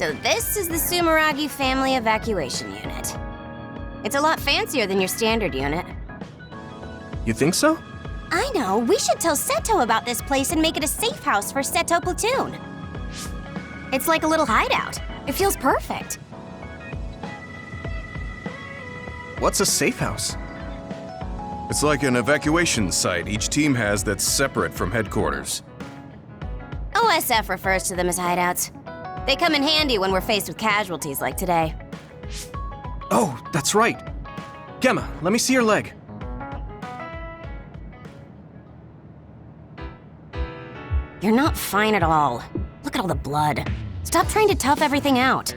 So this is the Sumeragi Family Evacuation Unit. It's a lot fancier than your standard unit. You think so? I know, we should tell Seto about this place and make it a safe house for Seto Platoon. It's like a little hideout. It feels perfect. What's a safe house? It's like an evacuation site each team has that's separate from headquarters. OSF refers to them as hideouts. They come in handy when we're faced with casualties like today. Oh, that's right. Gemma, let me see your leg. You're not fine at all. Look at all the blood. Stop trying to tough everything out.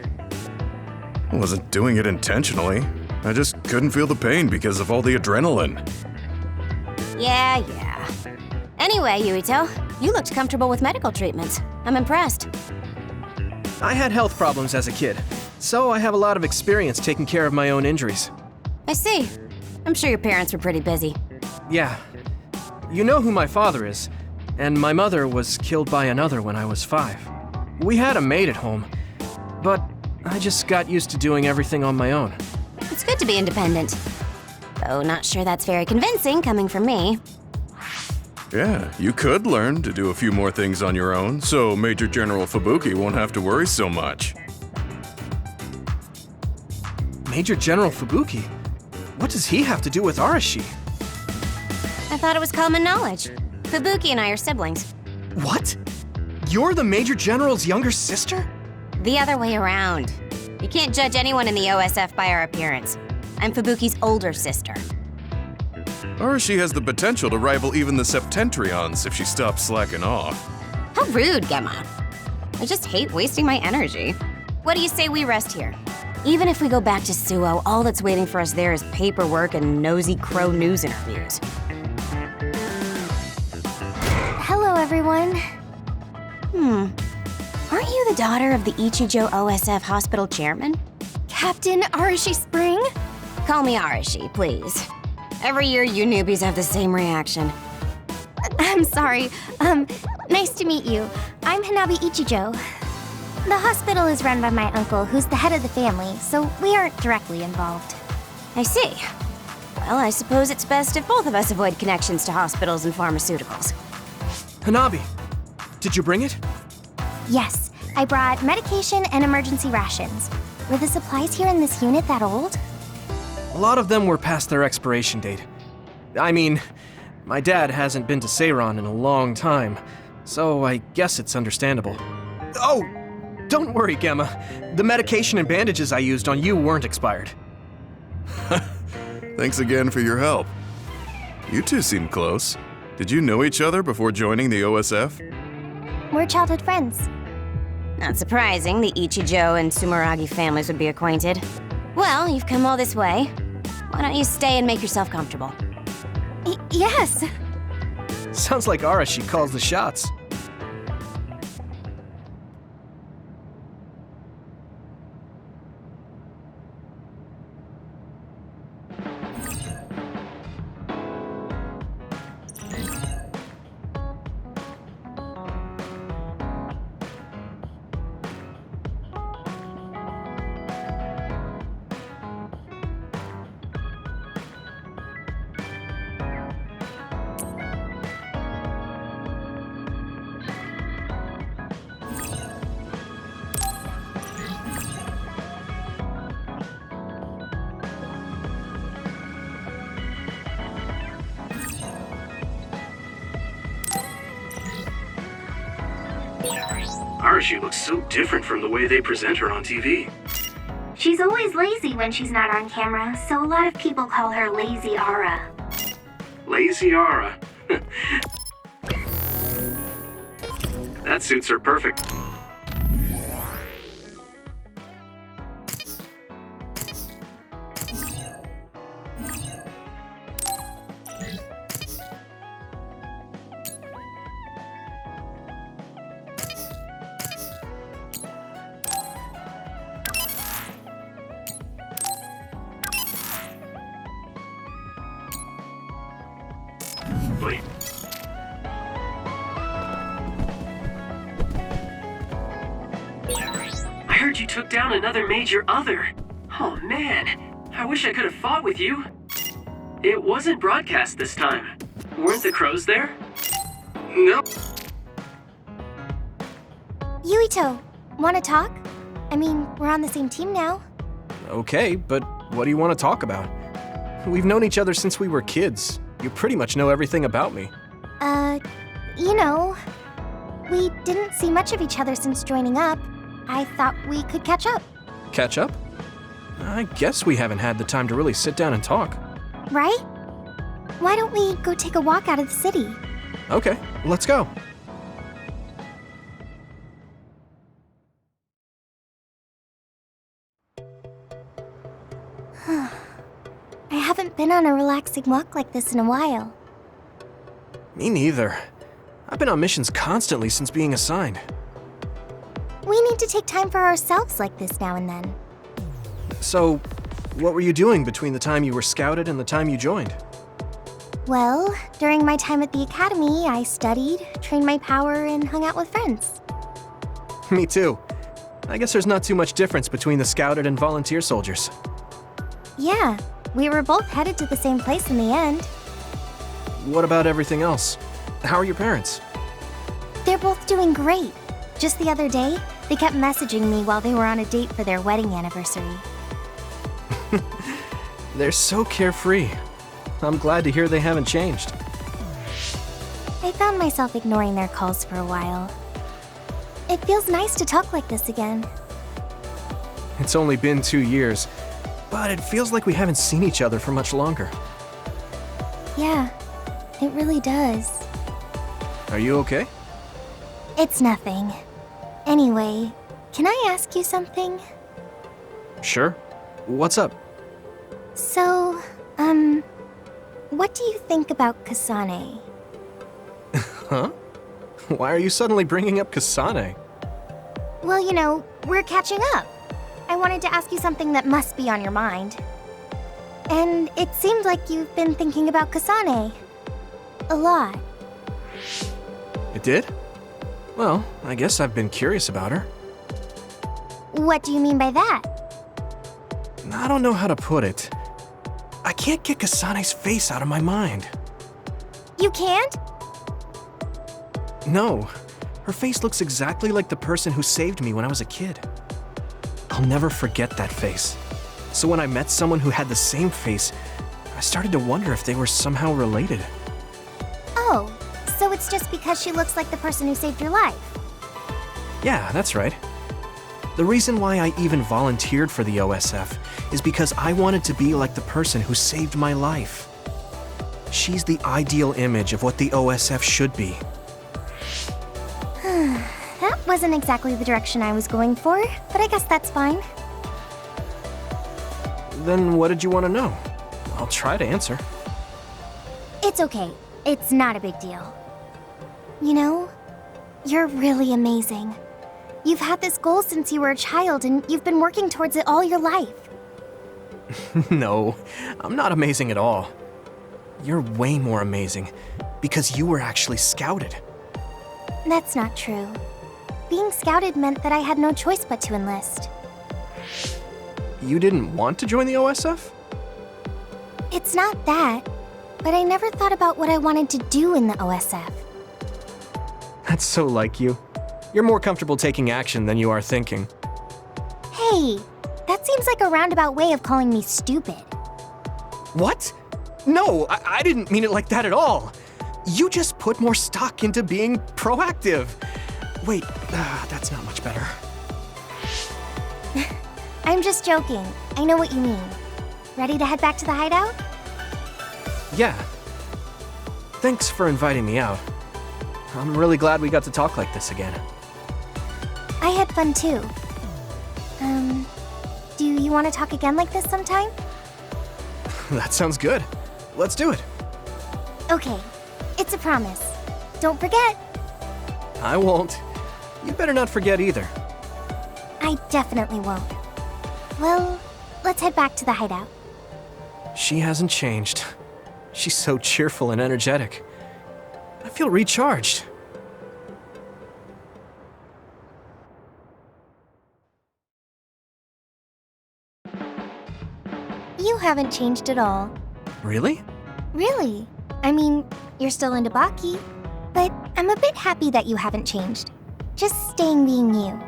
I wasn't doing it intentionally. I just couldn't feel the pain because of all the adrenaline. Yeah. Anyway, Yuito, you looked comfortable with medical treatments. I'm impressed. I had health problems as a kid, so I have a lot of experience taking care of my own injuries. I see. I'm sure your parents were pretty busy. Yeah. You know who my father is, and my mother was killed by another when I was 5. We had a maid at home, but I just got used to doing everything on my own. It's good to be independent. Though not sure that's very convincing coming from me. Yeah, you could learn to do a few more things on your own, so Major General Fubuki won't have to worry so much. Major General Fubuki? What does he have to do with Arashi? I thought it was common knowledge. Fubuki and I are siblings. What? You're the Major General's younger sister? The other way around. You can't judge anyone in the OSF by our appearance. I'm Fubuki's older sister. Arashi has the potential to rival even the Septentrions if she stops slacking off. How rude, Gemma. I just hate wasting my energy. What do you say we rest here? Even if we go back to Suo, all that's waiting for us there is paperwork and nosy crow news interviews. Hello, everyone. Aren't you the daughter of the Ichijo OSF hospital chairman? Captain Arashi Spring? Call me Arashi, please. Every year you newbies have the same reaction. I'm sorry. Nice to meet you. I'm Hanabi Ichijo. The hospital is run by my uncle, who's the head of the family, so we aren't directly involved. I see. Well, I suppose it's best if both of us avoid connections to hospitals and pharmaceuticals. Hanabi, did you bring it? Yes, I brought medication and emergency rations. Were the supplies here in this unit that old? A lot of them were past their expiration date. I mean, my dad hasn't been to Seiron in a long time, so I guess it's understandable. Oh, don't worry, Gemma. The medication and bandages I used on you weren't expired. Thanks again for your help. You two seem close. Did you know each other before joining the OSF? We're childhood friends. Not surprising the Ichijo and Sumeragi families would be acquainted. Well, you've come all this way. Why don't you stay and make yourself comfortable? Yes. Sounds like Arashi calls the shots. Arashi looks so different from the way they present her on TV. She's always lazy when she's not on camera, so a lot of people call her Lazy Ara. Lazy Ara. That suits her perfect. Wait. I heard you took down another major other. Oh man, I wish I could have fought with you. It wasn't broadcast this time. Weren't the crows there? No. Yuito, wanna talk? I mean, we're on the same team now. Okay, but what do you want to talk about? We've known each other since we were kids. You pretty much know everything about me. You know, we didn't see much of each other since joining up. I thought we could catch up. Catch up? I guess we haven't had the time to really sit down and talk. Right? Why don't we go take a walk out of the city? Okay, let's go. I haven't been on a relaxing walk like this in a while. Me neither. I've been on missions constantly since being assigned. We need to take time for ourselves like this now and then. So, what were you doing between the time you were scouted and the time you joined? Well, during my time at the academy, I studied, trained my power, and hung out with friends. Me too. I guess there's not too much difference between the scouted and volunteer soldiers. Yeah, we were both headed to the same place in the end. What about everything else? How are your parents? They're both doing great. Just the other day, they kept messaging me while they were on a date for their wedding anniversary. They're so carefree. I'm glad to hear they haven't changed. I found myself ignoring their calls for a while. It feels nice to talk like this again. It's only been 2 years, but it feels like we haven't seen each other for much longer. Yeah, it really does. Are you okay? It's nothing. Anyway, can I ask you something? Sure. What's up? So, what do you think about Kasane? Huh? Why are you suddenly bringing up Kasane? Well, you know, we're catching up. I wanted to ask you something that must be on your mind. And it seemed like you've been thinking about Kasane. A lot. It did? Well, I guess I've been curious about her. What do you mean by that? I don't know how to put it. I can't get Kasane's face out of my mind. You can't? No. Her face looks exactly like the person who saved me when I was a kid. I'll never forget that face. So when I met someone who had the same face, I started to wonder if they were somehow related. Oh, so it's just because she looks like the person who saved your life. Yeah, that's right. The reason why I even volunteered for the OSF is because I wanted to be like the person who saved my life. She's the ideal image of what the OSF should be. That wasn't exactly the direction I was going for, but I guess that's fine. Then what did you want to know? I'll try to answer. It's okay. It's not a big deal. You know, you're really amazing. You've had this goal since you were a child, and you've been working towards it all your life. No, I'm not amazing at all. You're way more amazing, because you were actually scouted. That's not true. Being scouted meant that I had no choice but to enlist. You didn't want to join the OSF? It's not that, but I never thought about what I wanted to do in the OSF. That's so like you. You're more comfortable taking action than you are thinking. Hey, that seems like a roundabout way of calling me stupid. What? No, I didn't mean it like that at all. You just put more stock into being proactive. Wait, that's not much better. I'm just joking. I know what you mean. Ready to head back to the hideout? Yeah. Thanks for inviting me out. I'm really glad we got to talk like this again. I had fun too. Do you want to talk again like this sometime? That sounds good. Let's do it. Okay, it's a promise. Don't forget. I won't. You better not forget either. I definitely won't. Well, let's head back to the hideout. She hasn't changed. She's so cheerful and energetic. I feel recharged. You haven't changed at all. Really? Really? I mean, you're still into Baki, but I'm a bit happy that you haven't changed. Just staying being you.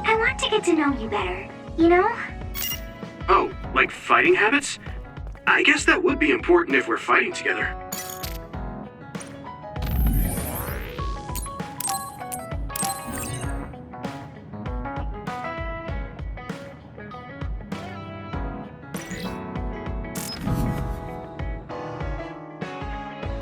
I want to get to know you better, you know? Oh, like fighting habits? I guess that would be important if we're fighting together.